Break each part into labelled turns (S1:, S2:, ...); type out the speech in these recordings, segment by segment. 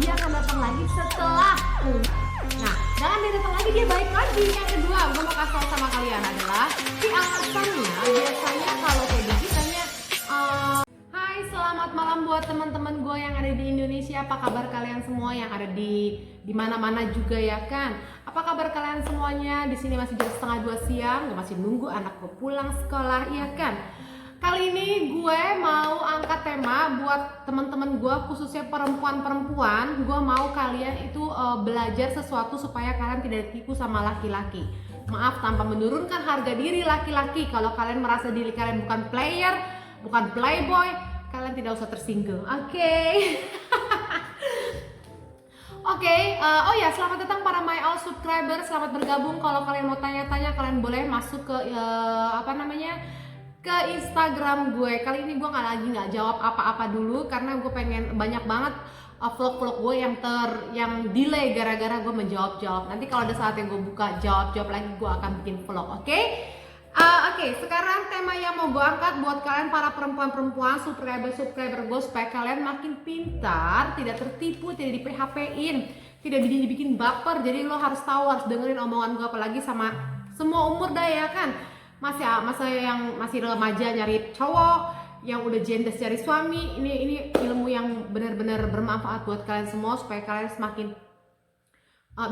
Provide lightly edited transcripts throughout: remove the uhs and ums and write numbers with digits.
S1: dia akan datang lagi setelah nah, jangan dia datang lagi, dia balik lagi. Yang kedua, gue mau kasih tau sama kalian adalah si alasannya biasanya kalau kayak biasanya hai, selamat malam buat teman-teman gue yang ada di Indonesia. Apa kabar kalian semua yang ada di mana-mana juga ya kan? Apa kabar kalian semuanya? Di sini masih jam 1:30 siang, gue masih nunggu anak gue pulang sekolah ya kan? Kali ini gue mau angkat tema buat teman-teman gue, khususnya perempuan-perempuan. Gue mau kalian itu belajar sesuatu supaya kalian tidak ditipu sama laki-laki. Maaf, tanpa menurunkan harga diri laki-laki. Kalau kalian merasa diri kalian bukan player, bukan playboy, kalian tidak usah tersinggung. Oke. Oh ya, selamat datang para my all subscriber. Selamat bergabung. Kalau kalian mau tanya-tanya, kalian boleh masuk ke ke Instagram gue. Kali ini gue nggak jawab apa-apa dulu karena gue pengen banyak banget vlog-vlog gue yang delay gara-gara gue menjawab-jawab. Nanti kalau ada saatnya gue buka jawab-jawab lagi, gue akan bikin vlog. Oke, sekarang tema yang mau gue angkat buat kalian para perempuan-perempuan subscriber gue, supaya kalian makin pintar, tidak tertipu, tidak di PHP-in, tidak dibikin baper. Jadi lo harus tahu, harus dengerin omongan gue, apalagi sama semua umur dah ya kan. Masa yang masih remaja nyari cowok, yang udah jendes cari suami. Ini ilmu yang benar-benar bermanfaat buat kalian semua, supaya kalian semakin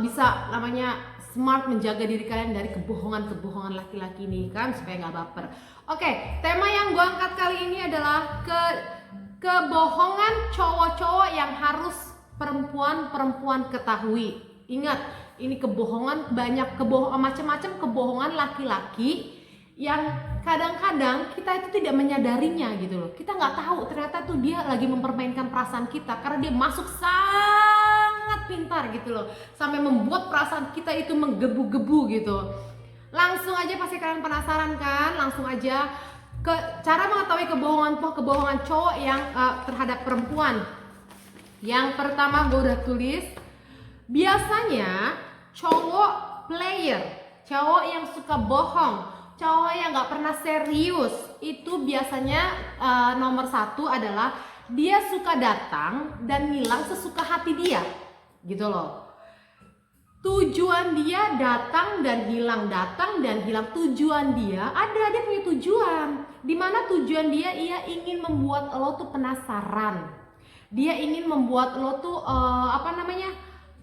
S1: bisa namanya smart menjaga diri kalian dari kebohongan laki-laki ini kan, supaya nggak baper. Oke, tema yang gue angkat kali ini adalah kebohongan cowok-cowok yang harus perempuan-perempuan ketahui. Ingat, ini kebohongan, macam-macam kebohongan laki-laki yang kadang-kadang kita itu tidak menyadarinya gitu loh. Kita nggak tahu ternyata tuh dia lagi mempermainkan perasaan kita, karena dia masuk sangat pintar gitu loh, sampai membuat perasaan kita itu menggebu-gebu gitu. Langsung aja, pasti kalian penasaran kan? Langsung aja ke cara mengetahui kebohongan cowok yang terhadap perempuan. Yang pertama gue udah tulis, biasanya cowok player, cowok yang suka bohong, cowok yang gak pernah serius, itu biasanya nomor satu adalah dia suka datang dan hilang sesuka hati dia gitu loh. Tujuan dia datang dan hilang, tujuan dia punya tujuan. Dimana tujuan dia, ia ingin membuat lo tuh penasaran, dia ingin membuat lo tuh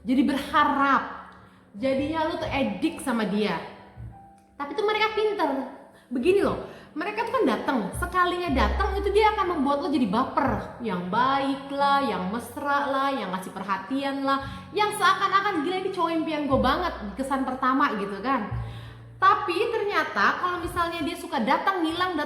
S1: jadi berharap, jadinya lo tuh edik sama dia. Tapi tuh mereka pinter, begini loh, mereka tuh kan datang, sekalinya datang itu dia akan membuat lo jadi baper, yang baik lah, yang mesra lah, yang ngasih perhatian lah, yang seakan-akan gila ini cowok impian gue banget di kesan pertama gitu kan. Tapi ternyata kalau misalnya dia suka datang ngilang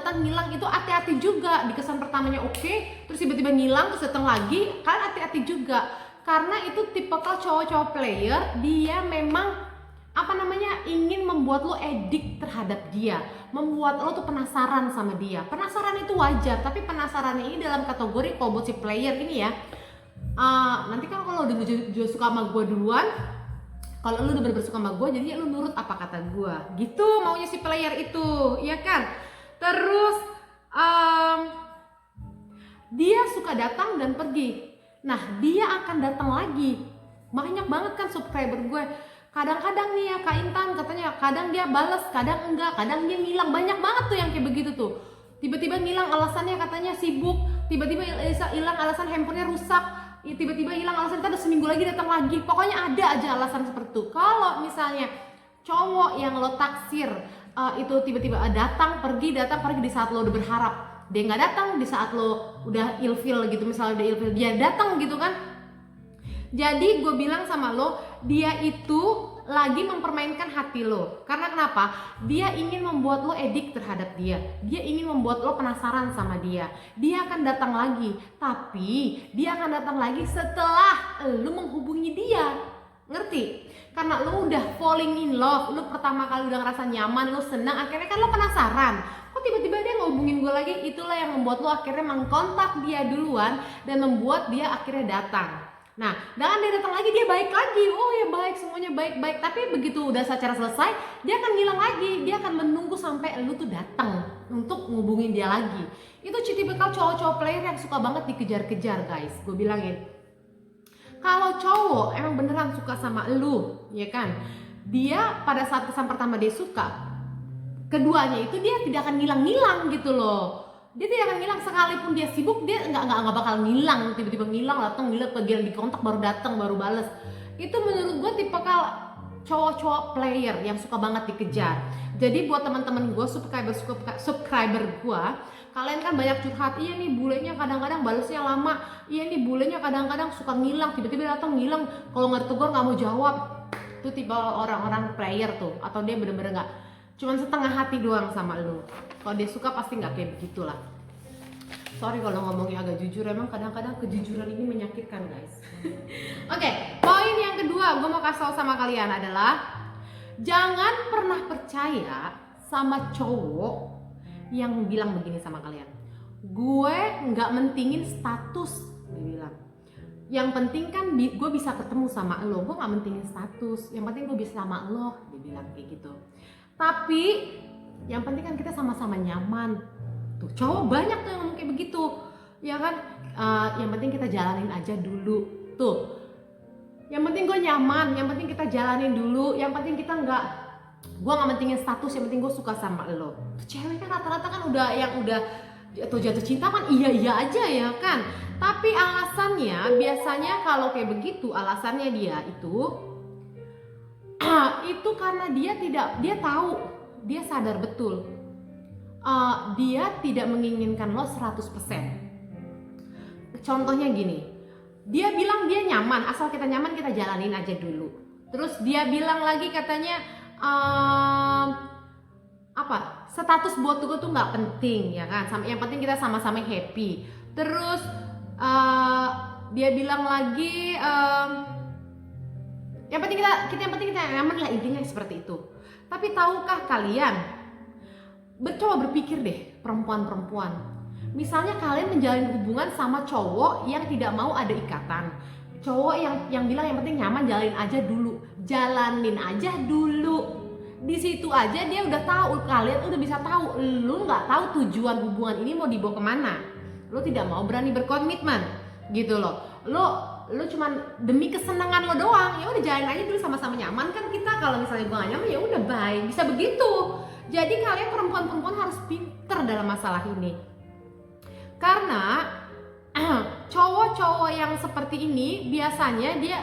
S1: itu hati-hati juga. Di kesan pertamanya oke, terus tiba-tiba ngilang, terus datang lagi, kalian hati-hati juga. Karena itu tipikal cowok-cowok player, dia memang ingin membuat lo edik terhadap dia, membuat lo tuh penasaran sama dia. Penasaran itu wajar, tapi penasarannya ini dalam kategori kalau buat si player ini ya, nanti kan kalau udah suka sama gue duluan, kalau lo udah bener-bener suka sama gue, jadinya lo nurut apa kata gue gitu, maunya si player itu, ya kan. Terus dia suka datang dan pergi. Nah, dia akan datang lagi. Banyak banget kan subscriber gue, kadang-kadang nih ya Kak Intan katanya, kadang dia bales, kadang enggak, kadang dia ngilang. Banyak banget tuh yang kayak begitu tuh. Tiba-tiba ngilang alasannya katanya sibuk, tiba-tiba hilang alasan handphonenya rusak, tiba-tiba hilang alasan ada seminggu lagi datang lagi. Pokoknya ada aja alasan seperti itu. Kalau misalnya cowok yang lo taksir itu tiba-tiba datang pergi di saat lo udah berharap, dia nggak datang di saat lo udah ilfil gitu, misalnya udah ilfil dia datang gitu kan. Jadi gue bilang sama lo, dia itu lagi mempermainkan hati lo. Karena kenapa? Dia ingin membuat lo edik terhadap dia. Dia ingin membuat lo penasaran sama dia. Dia akan datang lagi, tapi dia akan datang lagi setelah lo menghubungi dia. Ngerti? Karena lo udah falling in love, lo pertama kali udah ngerasa nyaman, lo senang, akhirnya kan lo penasaran. Kok tiba-tiba dia ngehubungin gue lagi? Itulah yang membuat lo akhirnya mengkontak dia duluan dan membuat dia akhirnya datang. Nah, dengan dia datang lagi, dia baik lagi. Oh ya baik, semuanya baik-baik. Tapi begitu udah acara selesai, dia akan ngilang lagi. Dia akan menunggu sampai lu tuh datang untuk ngubungin dia lagi. Itu tipikal cowok-cowok player yang suka banget dikejar-kejar guys, gue bilangin. Kalau cowok emang beneran suka sama lu, ya kan, dia pada saat kesan pertama dia suka, keduanya itu dia tidak akan ngilang-ngilang gitu loh. Dia tidak akan ngilang, sekalipun dia sibuk dia nggak bakal ngilang, tiba-tiba ngilang, datang ngeliat bagian di kontak baru datang baru bales. Itu menurut gue tipikal cowok-cowok player yang suka banget dikejar. Jadi buat teman-teman gue, subscriber gue, kalian kan banyak curhat, iya nih bulenya kadang-kadang balesnya lama, iya nih bulenya kadang-kadang suka ngilang, tiba-tiba datang ngilang, kalau nggak ditegur nggak mau jawab. Itu tipe orang-orang player tuh, atau dia bener-bener nggak, cuman setengah hati doang sama lu. Kalau dia suka pasti nggak kayak begitulah. Sorry kalau ngomongnya agak jujur, emang kadang-kadang kejujuran ini menyakitkan guys. Oke, poin yang kedua gue mau kasih tau sama kalian adalah jangan pernah percaya sama cowok yang bilang begini sama kalian, gue nggak mentingin status, dia bilang. Yang penting kan gue bisa ketemu sama lo, gue nggak mentingin status, yang penting gue bisa sama lo, dia bilang kayak gitu. Tapi yang penting kan kita sama-sama nyaman. Tuh cowok banyak tuh yang ngomong kayak begitu, ya kan. Yang penting kita jalanin aja dulu. Tuh, yang penting gue nyaman, yang penting kita jalanin dulu, yang penting kita gue nggak mentingin status, yang penting gue suka sama lo. Tuh cewek kan rata-rata kan udah jatuh cinta kan iya aja ya kan. Tapi alasannya biasanya kalau kayak begitu, alasannya dia itu karena dia tahu, dia sadar betul dia tidak menginginkan lo 100%. Contohnya gini, dia bilang dia nyaman, asal kita nyaman kita jalanin aja dulu. Terus dia bilang lagi katanya status buat gue tuh nggak penting ya kan, yang penting kita sama-sama happy. Terus dia bilang lagi yang penting kita nyaman lah, intinya seperti itu. Tapi tahukah kalian, coba berpikir deh perempuan-perempuan, misalnya kalian menjalin hubungan sama cowok yang tidak mau ada ikatan, cowok yang bilang yang penting nyaman, jalanin aja dulu. Di situ aja dia udah tahu, kalian udah bisa tahu, lu nggak tahu tujuan hubungan ini mau dibawa kemana, lu tidak mau berani berkomitmen gitu loh. Lu cuman demi kesenangan lo doang, ya udah jalanin aja dulu, sama-sama nyaman kan kita. Kalau misalnya gue gak nyaman ya udah bye, bisa begitu. Jadi kalian perempuan-perempuan harus pinter dalam masalah ini, karena cowok-cowok yang seperti ini biasanya dia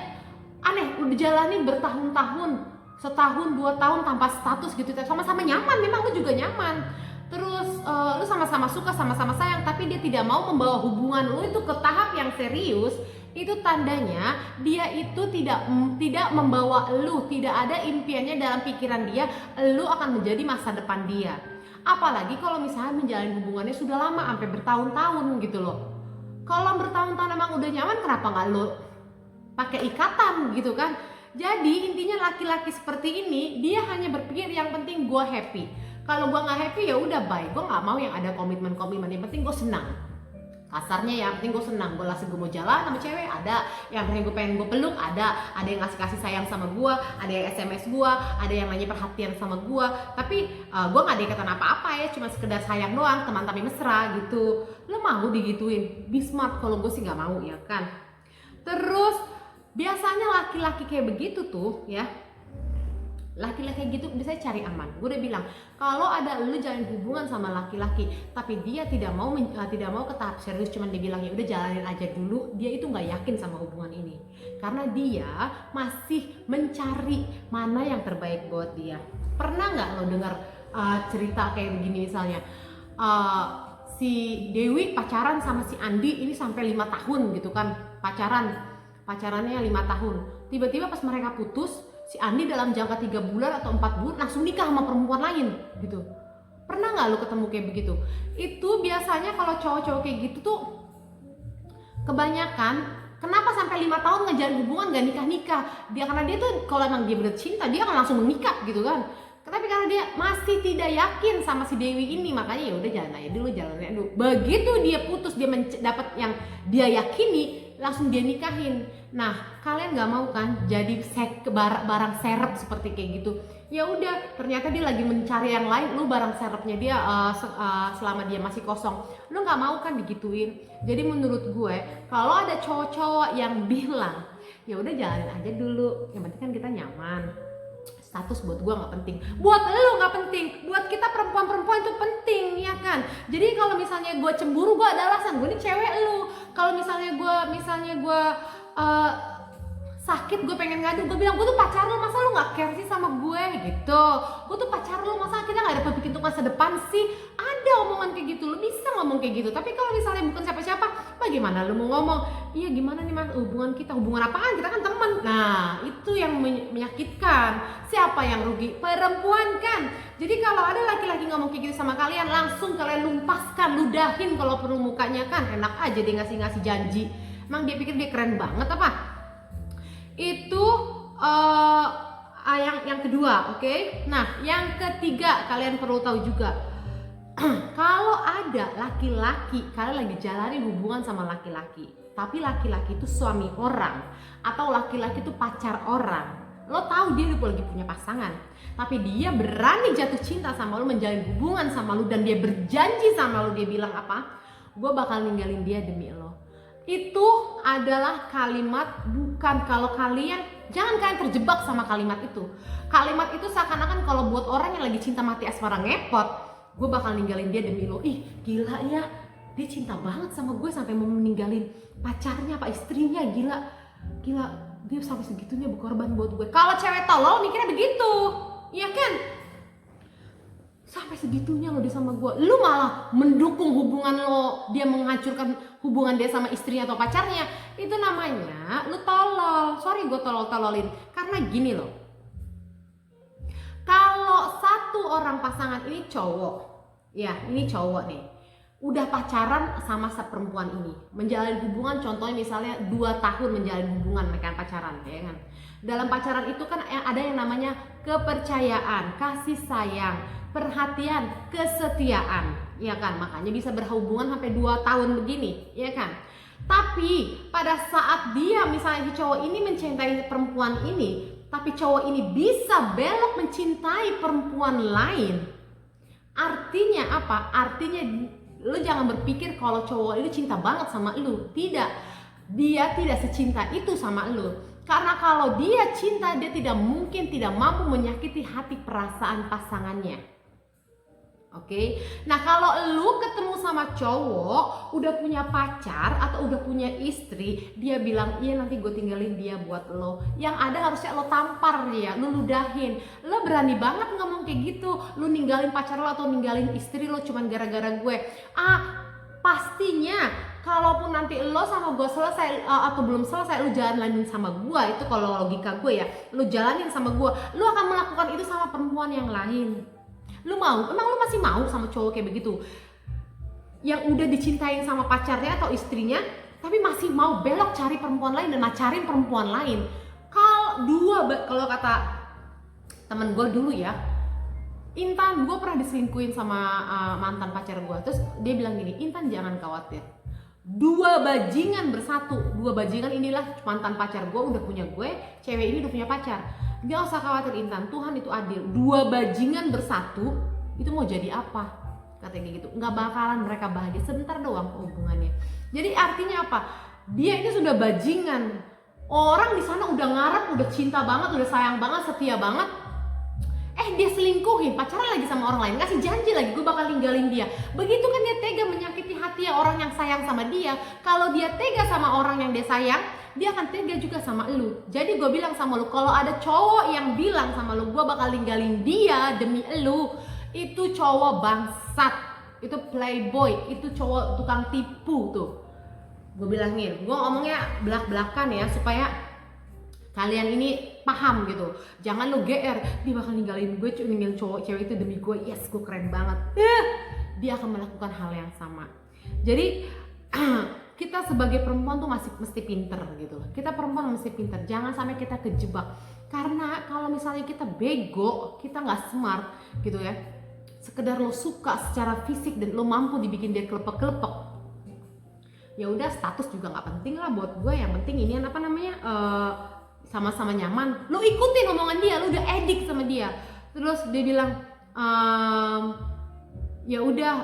S1: aneh, udah jalanin bertahun-tahun, setahun 2 tahun tanpa status gitu, sama-sama nyaman, memang lu juga nyaman. Terus lu sama-sama suka, sama-sama sayang, tapi dia tidak mau membawa hubungan lu itu ke tahap yang serius. Itu tandanya dia itu tidak membawa lu, tidak ada impiannya dalam pikiran dia lu akan menjadi masa depan dia. Apalagi kalau misalnya menjalin hubungannya sudah lama, sampai bertahun-tahun gitu loh. Kalau bertahun-tahun emang udah nyaman, kenapa nggak lu pakai ikatan gitu kan. Jadi intinya laki-laki seperti ini dia hanya berpikir yang penting gue happy. Kalau gue nggak happy ya udah bye, gue nggak mau yang ada komitmen, yang penting gue senang. Kasarnya ya, penting gue senang, gue langsung gue mau jalan sama cewek, ada yang pengen gue peluk, ada yang ngasih sayang sama gue, ada yang SMS gue, ada yang nanya perhatian sama gue. Tapi gue nggak ada ikatan apa-apa ya, cuma sekedar sayang doang, teman tapi mesra gitu. Lo mau digituin? Be smart. Kalau gue sih nggak mau ya kan. Terus biasanya laki-laki kayak begitu tuh ya, laki-laki gitu bisa cari aman. Gue udah bilang, kalau ada lu jalan hubungan sama laki-laki tapi dia tidak mau ke tahap serius, cuman dia bilang ya udah jalanin aja dulu, dia itu nggak yakin sama hubungan ini, karena dia masih mencari mana yang terbaik buat dia. Pernah nggak lo dengar cerita kayak begini, misalnya si Dewi pacaran sama si Andi ini sampai 5 tahun gitu kan, pacarannya 5 tahun, tiba-tiba pas mereka putus, si Andi dalam jangka 3 bulan atau 4 bulan langsung nikah sama perempuan lain gitu. Pernah nggak lo ketemu kayak begitu? Itu biasanya kalau cowok-cowok kayak gitu tuh kebanyakan, kenapa sampai 5 tahun ngejalin hubungan gak nikah-nikah? Karena dia tuh kalau emang dia bener cinta, dia akan langsung menikah gitu kan. Tapi karena dia masih tidak yakin sama si Dewi ini, makanya ya udah jalan aja dulu. Begitu dia putus, dia dapat yang dia yakini, langsung dia nikahin. Nah, kalian nggak mau kan jadi barang serep seperti kayak gitu? Ya udah, ternyata dia lagi mencari yang lain, lu barang serepnya dia selama dia masih kosong. Lu nggak mau kan digituin? Jadi menurut gue, kalau ada cowok-cowok yang bilang ya udah jalanin aja dulu, yang penting kan kita nyaman. Status buat gue nggak penting, buat lo nggak penting, buat kita perempuan-perempuan itu penting, ya kan? Jadi kalau misalnya gue cemburu, gue ada alasan, gue ini cewek lu. Kalau misalnya gue sakit, gue pengen ngadu, gue bilang gue tuh pacar lo, masa lo nggak care sih sama gue gitu? Gue tuh pacar lo, masa kita nggak dapat bikin untuk masa depan sih? Ada omongan kayak gitu, lo bisa ngomong kayak gitu. Tapi kalau misalnya bukan siapa-siapa, bagaimana lo mau ngomong? Iya gimana nih mas, hubungan kita, hubungan apaan? Kita kan teman. Nah itu yang menyakitkan. Siapa yang rugi? Perempuan kan. Jadi kalau ada laki-laki ngomong kayak gitu sama kalian, langsung kalian lumpaskan, ludahin kalau perlu mukanya kan. Enak aja dia ngasih janji. Emang dia pikir dia keren banget apa? Itu yang kedua, oke? Nah, yang ketiga kalian perlu tahu juga. Kalau ada laki-laki, kalian lagi jalani hubungan sama laki-laki, tapi laki-laki itu suami orang atau laki-laki itu pacar orang. Lo tahu dia udah lagi punya pasangan, tapi dia berani jatuh cinta sama lo, menjalin hubungan sama lo, dan dia berjanji sama lo, dia bilang apa? Gue bakal ninggalin dia demi lo. Itu adalah kalimat, bukan kalau kalian, jangan kalian terjebak sama kalimat itu. Kalimat itu seakan-akan kalau buat orang yang lagi cinta mati asmara ngepot, gue bakal ninggalin dia demi lo. Ih gila ya, dia cinta banget sama gue sampai mau meninggalin pacarnya apa istrinya. Gila dia sampai segitunya berkorban buat gue. Kalau cewek tolol mikirnya begitu, iya kan? Sampai segitunya lo dia sama gue, lu malah mendukung hubungan lo, dia menghancurkan hubungan dia sama istrinya atau pacarnya. Itu namanya lu tolol. Sorry gue tolol-tololin, karena gini loh, kalau satu orang pasangan ini cowok, ya ini cowok nih, udah pacaran sama perempuan ini, menjalin hubungan, contohnya misalnya 2 tahun menjalin hubungan mereka pacaran, ya kan? Dalam pacaran itu kan ada yang namanya kepercayaan, kasih sayang, perhatian, kesetiaan, ya kan? Makanya bisa berhubungan sampai 2 tahun begini, ya kan? Tapi pada saat dia misalnya si cowok ini mencintai perempuan ini, tapi cowok ini bisa belok mencintai perempuan lain, artinya apa? Artinya lu jangan berpikir kalau cowok itu cinta banget sama lu. Tidak, dia tidak secinta itu sama lu. Karena kalau dia cinta, dia tidak mungkin tidak mampu menyakiti hati perasaan pasangannya. Oke, nah kalau lu ketemu sama cowok udah punya pacar atau udah punya istri, dia bilang iya nanti gue tinggalin dia buat lo, yang ada harusnya lo tampar dia, lo ludahin. Lo berani banget ngomong kayak gitu, lo ninggalin pacar lo atau ninggalin istri lo cuman gara-gara gue. Pastinya kalaupun nanti lo sama gue selesai atau belum selesai, lo jalanin sama gue, itu kalau logika gue ya, lo jalanin sama gue, lo akan melakukan itu sama perempuan yang lain. Lu mau? Emang lu masih mau sama cowok kayak begitu? Yang udah dicintain sama pacarnya atau istrinya, tapi masih mau belok cari perempuan lain dan macarin perempuan lain. Kalau kata temen gue dulu ya, Intan, gue pernah diselingkuhin sama mantan pacar gue. Terus dia bilang gini, Intan jangan khawatir, 2 bajingan bersatu. 2 bajingan inilah mantan pacar gue udah punya gue, cewek ini udah punya pacar. Gak usah khawatir Intan, Tuhan itu adil. 2 bajingan bersatu, itu mau jadi apa? Katanya gitu, gak bakalan mereka bahagia, sebentar doang hubungannya. Jadi artinya apa? Dia ini sudah bajingan. Orang di sana udah ngarep, udah cinta banget, udah sayang banget, setia banget. Dia selingkuhin, pacaran lagi sama orang lain, ngasih janji lagi gue bakal ninggalin dia. Begitu kan dia tega menyakiti hati orang yang sayang sama dia. Kalau dia tega sama orang yang dia sayang, dia akan tega juga sama lu. Jadi gue bilang sama lu, kalau ada cowok yang bilang sama lu gue bakal ninggalin dia demi lu, itu cowok bangsat, itu playboy, itu cowok tukang tipu tuh. Gue bilangin, gue ngomongnya belak-belakan ya supaya kalian ini paham gitu. Jangan lu GR, dia bakal ninggalin gue, ninggalin cowok cewek itu demi gue, yes gue keren banget. Dia akan melakukan hal yang sama. Jadi kita sebagai perempuan tuh mesti pinter gitu. Kita perempuan mesti pinter, jangan sampai kita kejebak. Karena kalau misalnya kita bego, kita nggak smart gitu ya, sekedar lo suka secara fisik dan lo mampu dibikin dia kelepek-kelepek, ya udah status juga nggak penting lah buat gue. Yang penting ini apa namanya, sama-sama nyaman. Lo ikutin omongan dia, lo udah edik sama dia. Terus dia bilang ya udah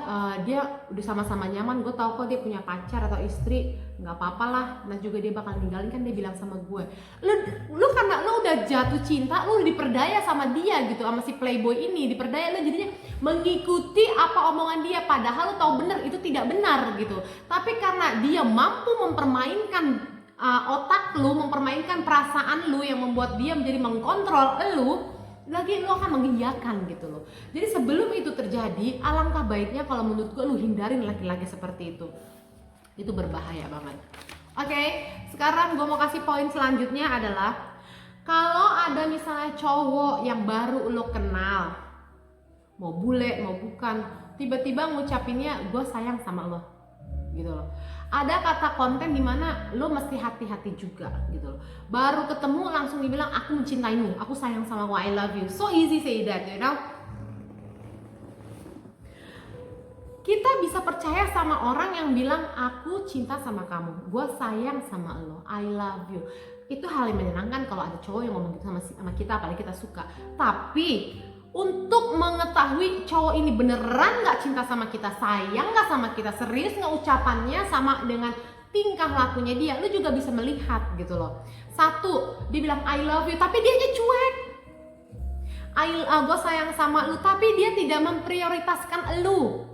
S1: dia udah sama-sama nyaman, gue tahu kok dia punya pacar atau istri, nggak apa-apa lah, nah juga dia bakal ninggalin kan, dia bilang sama gue, lu karena lu udah jatuh cinta, lu udah diperdaya sama dia gitu, sama si playboy ini diperdaya, lu jadinya mengikuti apa omongan dia, padahal lu tahu bener itu tidak benar gitu, tapi karena dia mampu mempermainkan otak lu, mempermainkan perasaan lu yang membuat dia menjadi mengkontrol lu, lagi lu akan mengiyakan gitu loh. Jadi sebelum itu terjadi, alangkah baiknya kalau menurut gue lu hindarin laki-laki seperti itu. Itu berbahaya banget. Oke, sekarang gue mau kasih poin selanjutnya adalah, kalau ada misalnya cowok yang baru lo kenal, mau bule mau bukan, tiba-tiba ngucapinnya gue sayang sama lo gitu loh. Ada kata konten dimana lo mesti hati-hati juga gitu loh. Baru ketemu langsung dibilang aku mencintaimu, aku sayang sama kamu, I love you. So easy say that, you know. Kita bisa percaya sama orang yang bilang aku cinta sama kamu, gue sayang sama lo, I love you. Itu hal yang menyenangkan kalau ada cowok yang ngomong gitu sama kita, apalagi kita suka. Tapi untuk mengetahui cowok ini beneran gak cinta sama kita, sayang gak sama kita, serius gak ucapannya sama dengan tingkah lakunya dia, lu juga bisa melihat gitu loh. Satu, dia bilang I love you tapi dia cuek. Gue sayang sama lu tapi dia tidak memprioritaskan lu.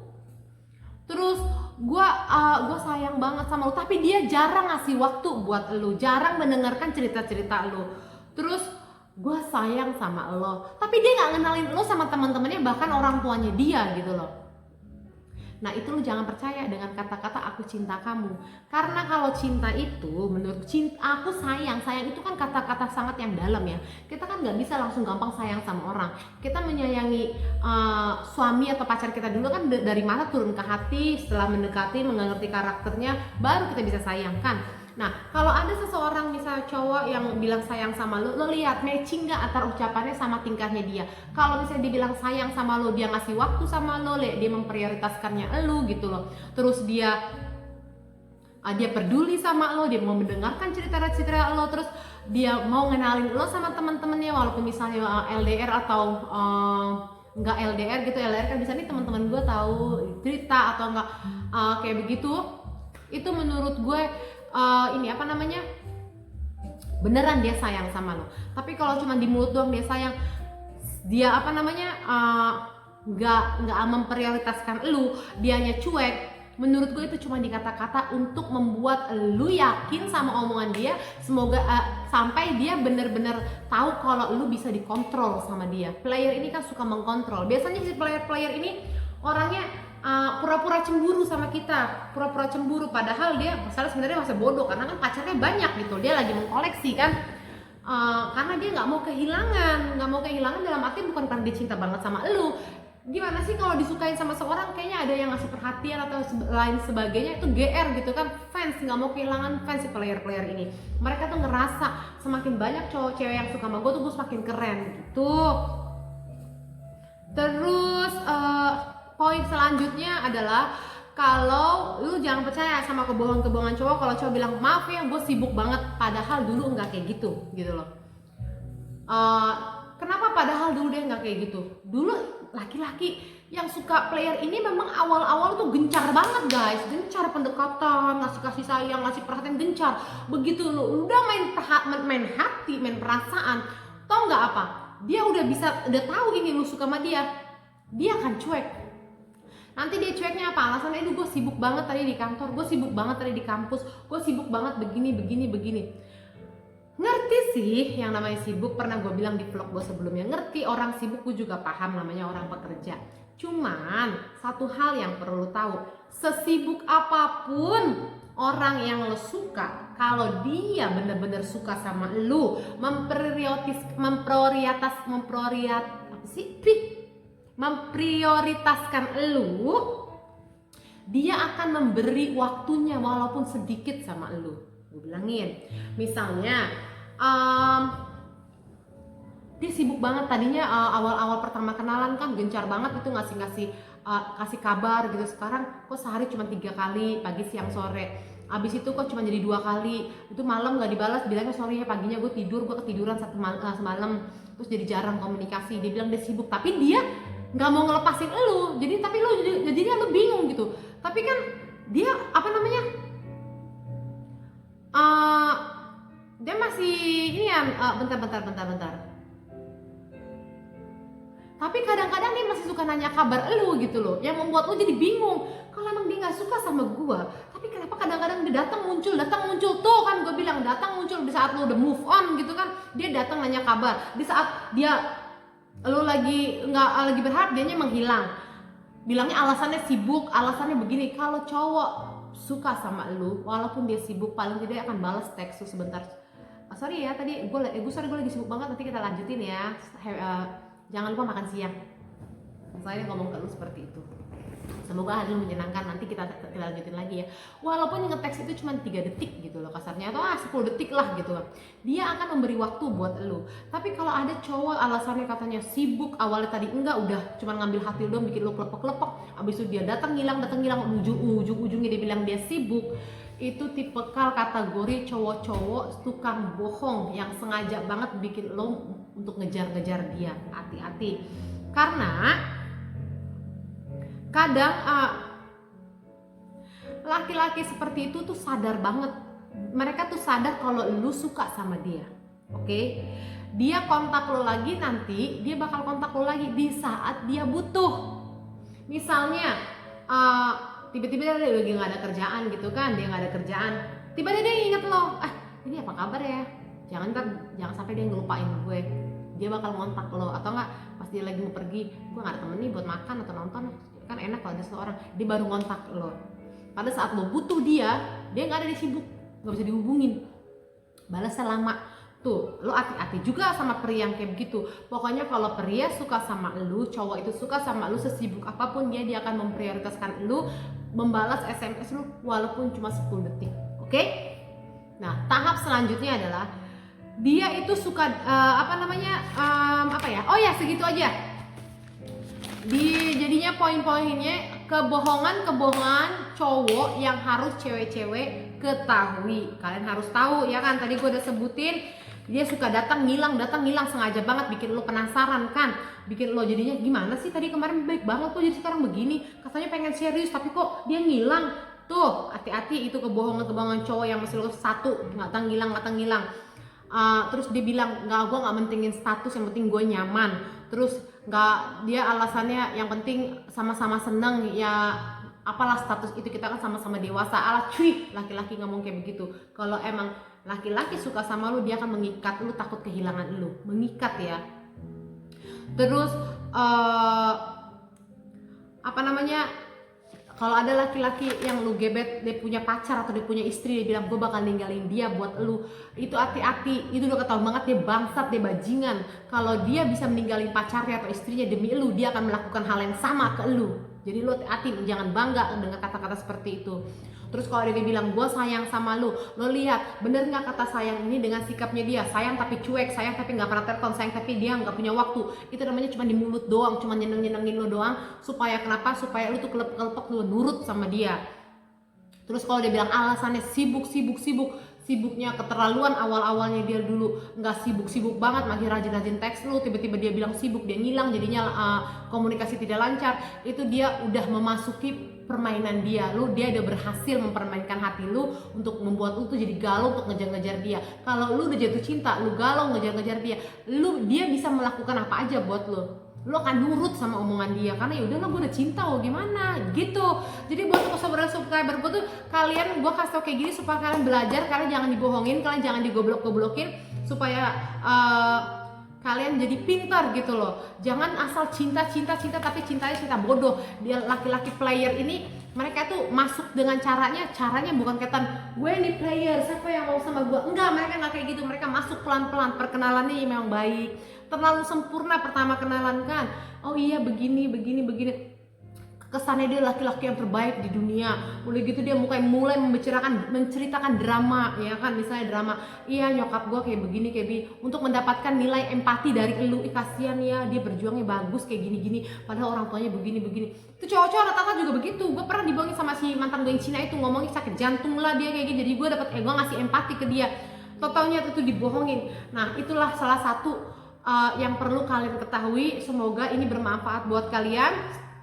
S1: Terus gue sayang banget sama lu tapi dia jarang ngasih waktu buat lu, jarang mendengarkan cerita-cerita lu. Terus gue sayang sama lo tapi dia nggak ngenalin lo sama teman-temannya, bahkan orang tuanya dia gitu loh. Nah itu lo jangan percaya dengan kata-kata aku cinta kamu, karena kalau cinta itu menurut aku sayang itu kan kata-kata sangat yang dalam ya. Kita kan nggak bisa langsung gampang sayang sama orang. Kita menyayangi suami atau pacar kita dulu kan dari mata turun ke hati, setelah mendekati mengerti karakternya baru kita bisa sayang kan. Nah, kalau ada seseorang misalnya cowok yang bilang sayang sama lo lihat matching gak antara ucapannya sama tingkahnya dia. Kalau misalnya dia bilang sayang sama lo, dia ngasih waktu sama lo, dia memprioritaskannya lo gitu loh. Terus dia peduli sama lo, dia mau mendengarkan cerita-cerita lo, terus dia mau ngenalin lo sama teman-temannya walaupun misalnya LDR atau nggak LDR gitu. LDR kan bisa nih teman-teman gue tahu cerita atau nggak kayak begitu. Itu menurut gue beneran dia sayang sama lo. Tapi kalau cuma di mulut doang dia sayang, dia nggak memprioritaskan lo, dianya cuek, menurut gue itu cuma di kata-kata untuk membuat lo yakin sama omongan dia. Semoga sampai dia bener-bener tahu kalau lo bisa dikontrol sama dia. Player ini kan suka mengkontrol. Biasanya si player ini orangnya pura-pura cemburu sama kita, pura-pura cemburu padahal dia sebenarnya masih bodoh karena kan pacarnya banyak gitu, dia lagi mengkoleksi kan, karena dia nggak mau kehilangan dalam arti bukan karena dia cinta banget sama elu. Gimana sih kalau disukain sama seorang kayaknya ada yang ngasih perhatian atau lain sebagainya, itu GR gitu kan, fans, nggak mau kehilangan fans si player-player ini. Mereka tuh ngerasa semakin banyak cowok cewek yang suka sama gue tuh gue semakin keren gitu. Terus poin selanjutnya adalah kalau lu jangan percaya sama kebohongan cowok. Kalau cowok bilang maaf ya gue sibuk banget, padahal dulu nggak kayak gitu loh. Kenapa padahal dulu dia nggak kayak gitu? Dulu laki-laki yang suka player ini memang awal-awal tuh gencar banget guys, gencar pendekatan, ngasih kasih sayang, ngasih perhatian, gencar. Begitu lu udah main hati, main perasaan, tau nggak apa? Dia udah tahu ini lu suka sama dia akan cuek. Nanti dia cueknya apa? Alasannya itu gue sibuk banget tadi di kantor, gue sibuk banget tadi di kampus, gue sibuk banget begini. Ngerti sih yang namanya sibuk, pernah gue bilang di vlog gue sebelumnya, ngerti orang sibuk, gue juga paham namanya orang pekerja. Cuman satu hal yang perlu tahu, sesibuk apapun orang yang lo suka, kalau dia bener-bener suka sama lo, memprioritaskan elu, dia akan memberi waktunya walaupun sedikit sama elu. Gue bilangin, misalnya dia sibuk banget tadinya, awal-awal pertama kenalan kan gencar banget itu kasih kabar gitu. Sekarang kok sehari cuma 3 kali, pagi siang sore. Abis itu kok cuma jadi 2 kali, itu malam gak dibalas, bilangnya sorry ya paginya gue ketiduran semalam, terus jadi jarang komunikasi. Dia bilang dia sibuk, tapi dia nggak mau ngelepasin lu, jadi tapi lu jadinya lu bingung gitu. Tapi kan dia apa namanya, dia masih ini ya, bentar. Tapi kadang-kadang dia masih suka nanya kabar lu gitu loh, yang membuat lu jadi bingung. Kalau emang dia nggak suka sama gua, tapi kenapa kadang-kadang dia datang muncul tuh kan gue bilang datang muncul di saat lu udah move on gitu kan, dia datang nanya kabar. Di saat lu lagi nggak lagi berharap, dianya menghilang. Bilangnya alasannya sibuk, alasannya begini. Kalau cowok suka sama lu, walaupun dia sibuk, paling tidak akan balas teks lu sebentar. Sorry ya tadi gue lagi sibuk banget, nanti kita lanjutin ya. Jangan lupa makan siang. Saya ngomong ke lu seperti itu. Semoga hari lu menyenangkan, nanti kita lanjutin lagi ya. Walaupun ngeteks itu cuma 3 detik gitu loh kasarnya, atau 10 detik lah gitu. Dia akan memberi waktu buat lu. Tapi kalau ada cowok alasannya katanya sibuk, awalnya tadi enggak, udah cuma ngambil hati lu, bikin lu klepek-klepek, abis itu dia datang hilang, ujung-ujungnya dia bilang dia sibuk. Itu tipikal kategori cowok-cowok tukang bohong yang sengaja banget bikin lo untuk ngejar-ngejar dia. Hati-hati, karena kadang laki-laki seperti itu tuh sadar banget. Mereka tuh sadar kalau lu suka sama dia. Oke? Dia kontak lo lagi nanti, dia bakal kontak lo lagi di saat dia butuh. Misalnya tiba-tiba dia lagi nggak ada kerjaan gitu kan, dia nggak ada kerjaan, tiba-tiba dia inget lo, ini apa kabar ya, jangan sampai dia ngelupain gue. Dia bakal ngontak lo, atau enggak pas dia lagi mau pergi, gue nggak ada temen nih buat makan atau nonton, kan enak kalau ada seseorang, dia baru ngontak lo. Pada saat lo butuh dia nggak ada, dia sibuk, nggak bisa dihubungin, balasnya lama. Tuh, lo hati-hati juga sama pria yang kayak begitu. Pokoknya kalau pria suka sama lu, cowok itu suka sama lu, sesibuk apapun dia akan memprioritaskan lu, membalas SMS lu walaupun cuma 10 detik. Oke? Nah, tahap selanjutnya adalah dia itu suka segitu aja. Jadinya poin-poinnya kebohongan cowok yang harus cewek-cewek ketahui. Kalian harus tahu ya kan, tadi gue udah sebutin. Dia suka datang ngilang sengaja banget, bikin lo penasaran kan, bikin lo jadinya gimana sih, tadi kemarin baik banget kok jadi sekarang begini, katanya pengen serius tapi kok dia ngilang. Tuh, hati-hati, itu kebohongan cowok yang masih lo satu, nggak ngilang. Terus dia bilang gue nggak mentingin status, yang penting gue nyaman. Terus dia alasannya yang penting sama-sama seneng ya, apalah status itu, kita kan sama-sama dewasa. Cuy, laki-laki ngomong kayak begitu. Kalau emang laki-laki suka sama lu, dia akan mengikat lu, takut kehilangan lu, mengikat ya. Terus kalau ada laki-laki yang lu gebet, dia punya pacar atau dia punya istri, dia bilang gue bakal ninggalin dia buat lu, itu hati-hati, itu udah ketahuan banget dia bangsat, dia bajingan. Kalau dia bisa meninggalin pacarnya atau istrinya demi lu, dia akan melakukan hal yang sama ke lu. Jadi lu hati-hati, jangan bangga dengan kata-kata seperti itu. Terus kalau dia bilang gue sayang sama lu, lo lihat bener nggak kata sayang ini dengan sikapnya dia, sayang tapi cuek, sayang tapi nggak pernah telepon, sayang tapi dia nggak punya waktu. Itu namanya cuma di mulut doang, cuma nyenengin lo doang, supaya lu tuh kelepek lu nurut sama dia. Terus kalau dia bilang alasannya sibuknya keterlaluan, awalnya dia dulu nggak sibuk banget, makin rajin teks lu, tiba-tiba dia bilang sibuk, dia ngilang, jadinya komunikasi tidak lancar. Itu dia udah memasuki permainan dia udah berhasil mempermainkan hati lu untuk membuat lu tuh jadi galau untuk ngejar-ngejar dia. Kalau lu udah jatuh cinta, lu galau ngejar-ngejar dia bisa melakukan apa aja buat lu akan nurut sama omongan dia, karena ya udahlah gue udah cinta, gimana gitu. Jadi buat subscriber gue tuh, gue kasih tau kayak gini supaya kalian belajar, kalian jangan dibohongin, kalian jangan digoblok-goblokin, supaya kalian jadi pintar gitu loh. Jangan asal cinta tapi cintanya cinta bodoh. Dia laki-laki player ini, mereka tuh masuk dengan caranya bukan kaitan gue nih player, siapa yang mau sama gue, enggak, mereka nggak kayak gitu. Mereka masuk pelan-pelan, perkenalannya memang baik, terlalu sempurna pertama kenalan kan, oh iya begini, kesannya dia laki-laki yang terbaik di dunia. Udah gitu dia mulai menceritakan drama, ya kan, misalnya drama, iya nyokap gue kayak begini, untuk mendapatkan nilai empati dari elu. Kasihan ya, dia berjuangnya bagus kayak gini, padahal orang tuanya begini. Itu cowok-cowok rata-rata juga begitu. Gue pernah dibohongin sama si mantan gue yang Cina itu, ngomongnya sakit jantung lah dia kayak gitu. Jadi gue ngasih empati ke dia, totalnya itu dibohongin. Nah itulah salah satu yang perlu kalian ketahui. Semoga ini bermanfaat buat kalian.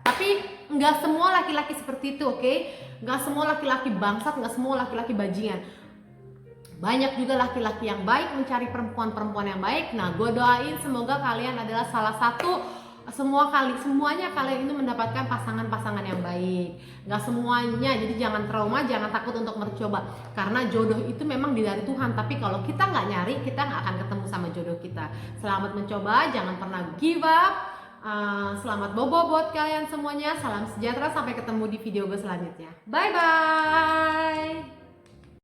S1: Tapi nggak semua laki-laki seperti itu, oke? Nggak semua laki-laki bangsat, nggak semua laki-laki bajingan. Banyak juga laki-laki yang baik mencari perempuan-perempuan yang baik. Nah, gue doain semoga kalian adalah salah satu. Semuanya kalian itu mendapatkan pasangan-pasangan yang baik. Nggak semuanya, jadi jangan trauma, jangan takut untuk mencoba. Karena jodoh itu memang dari Tuhan. Tapi kalau kita nggak nyari, kita nggak akan ketemu sama jodoh kita. Selamat mencoba, jangan pernah give up. Selamat bobo buat kalian semuanya. Salam sejahtera, sampai ketemu di video gue selanjutnya. Bye bye.